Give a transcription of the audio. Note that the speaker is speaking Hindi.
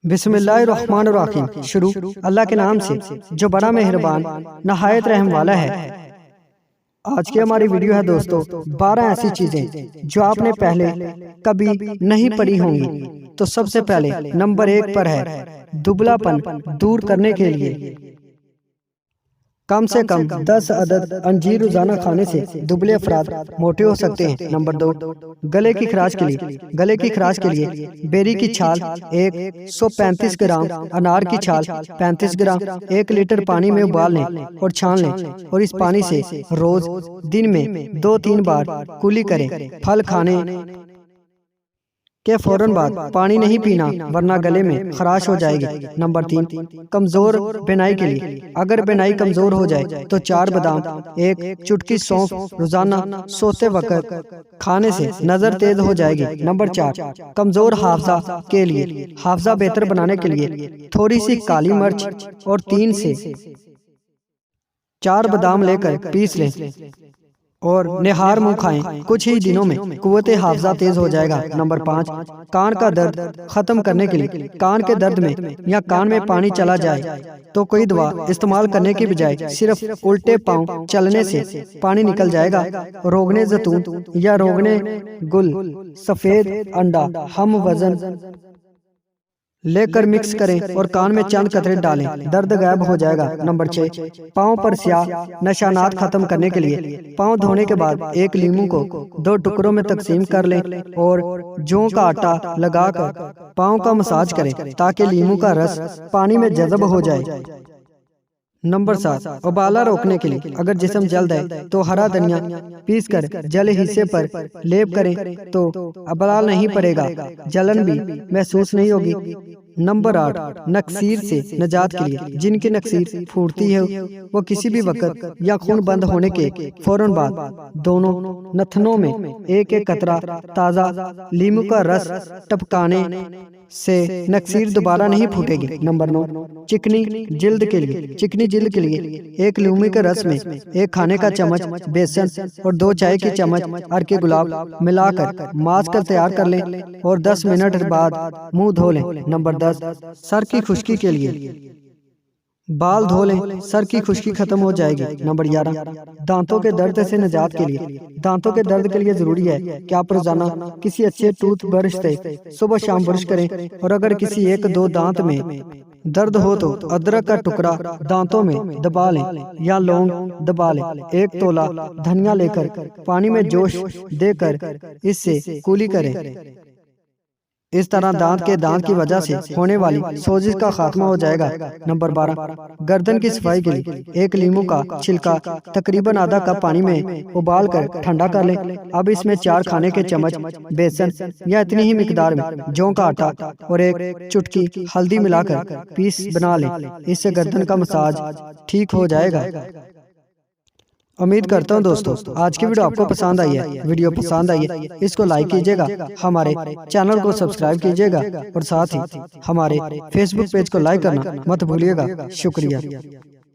बिस्मिल्लाहिर्रहमानिर्रहीम। शुरू अल्लाह के नाम से जो बड़ा मेहरबान नहायत रहम वाला है। आज की हमारी वीडियो है दोस्तों 12 ऐसी चीजें जो आपने पहले कभी नहीं पढ़ी होंगी। तो सबसे पहले नंबर 1 पर है दुबलापन दूर करने के लिए कम से कम 10 अदद अंजीर रोजाना खाने से दुबले अफराद मोटे हो सकते हैं। नंबर 2 गले की खराश के लिए बेरी की छाल 135 ग्राम, अनार की छाल 35 ग्राम 1 लीटर पानी में उबाल लें और छान लें और इस पानी से रोज दिन में 2-3 बार कुली करें। फल खाने के फौरन बाद पानी नहीं पीना वरना गले में खराश हो जाएगी। नंबर 3 कमजोर बिनाई के लिए अगर बिनाई कमजोर हो जाए तो 4 बादाम 1 चुटकी सौंफ रोजाना सोते वक्त खाने से नजर तेज हो जाएगी। नंबर 4 कमजोर हाफजा के लिए हाफजा बेहतर बनाने के लिए थोड़ी सी काली मिर्च और 3 से 4 बादाम लेकर पीस लें और निहार मुंह खाएं। कुछ ही दिनों में कुव्वते हाफजा तेज हो जाएगा। नंबर 5 कान का दर्द खत्म करने के लिए कान के दर्द में या कान में पानी चला जाए तो कोई दवा इस्तेमाल करने की बजाय सिर्फ उल्टे पांव चलने से पानी निकल जाएगा। रोगने जैतून या रोगने गुल सफेद अंडा हम वजन लेकर मिक्स करें और कान में चंद कतरे डालें, दर्द गायब हो जाएगा। नंबर 6 पाँव पर स्याह निशानात खत्म करने के लिए पाँव धोने के बाद 1 लीमू को 2 टुकड़ों में तकसीम कर लें और जौ का आटा लगाकर पाँव का मसाज करें ताकि लीमू का रस पानी में जज़ब हो जाए। नंबर 7 उबाला रोकने के लिए अगर जिस्म जल्द है तो हरा धनिया पीस कर जले हिस्से पर लेप करें तो उबाल नहीं पड़ेगा, जलन भी महसूस नहीं होगी। नंबर 8 नक्सीर से निजात के लिए जिनकी नक्सीर फूटती है वो किसी भी वक्त या खून बंद होने के फौरन बाद दोनों नथनों में 1-1 कतरा ताज़ा लीमू का रस टपकाने से नक्सीर दोबारा नहीं फूटेगी। नंबर 9 चिकनी जिल्द के लिए 1 लीमू के रस में 1 खाने का चम्मच बेसन और 2 चाय की चम्मच अरके गुलाब मिलाकर मास्क तैयार कर लें और 10 मिनट बाद मुंह धो लें। नंबर 10 सर की खुश्की के लिए बाल धो लें, सर की खुश्की खत्म हो जाएगी। नंबर 11 दांतों के दर्द से निजात के लिए दांतों के दर्द के लिए जरूरी है कि आप रोजाना किसी अच्छे टूथ ब्रश से सुबह शाम ब्रश करें और अगर किसी 1-2 दांत में दर्द हो तो अदरक का टुकड़ा दांतों में दबा लें या लौंग दबा लें। 1 तोला धनिया लेकर पानी में जोश देकर इससे कुली करें। इस तरह दांत की वजह से होने वाली सोजिश का खात्मा हो जाएगा। नंबर 12 गर्दन की सफाई के लिए 1 लीमू का छिलका तकरीबन आधा कप पानी में उबाल कर ठंडा कर लें। अब इसमें 4 खाने के चम्मच बेसन या इतनी ही मिकदार में जौ का आटा और 1 चुटकी हल्दी मिलाकर पीस बना लें। इससे गर्दन का मसाज ठीक हो जाएगा। उम्मीद करता हूँ दोस्तों आज की वीडियो आपको पसंद आई है। वीडियो पसंद आई है इसको लाइक कीजिएगा, हमारे चैनल को सब्सक्राइब कीजिएगा और साथ ही हमारे फेसबुक पेज को लाइक करना मत भूलिएगा। शुक्रिया।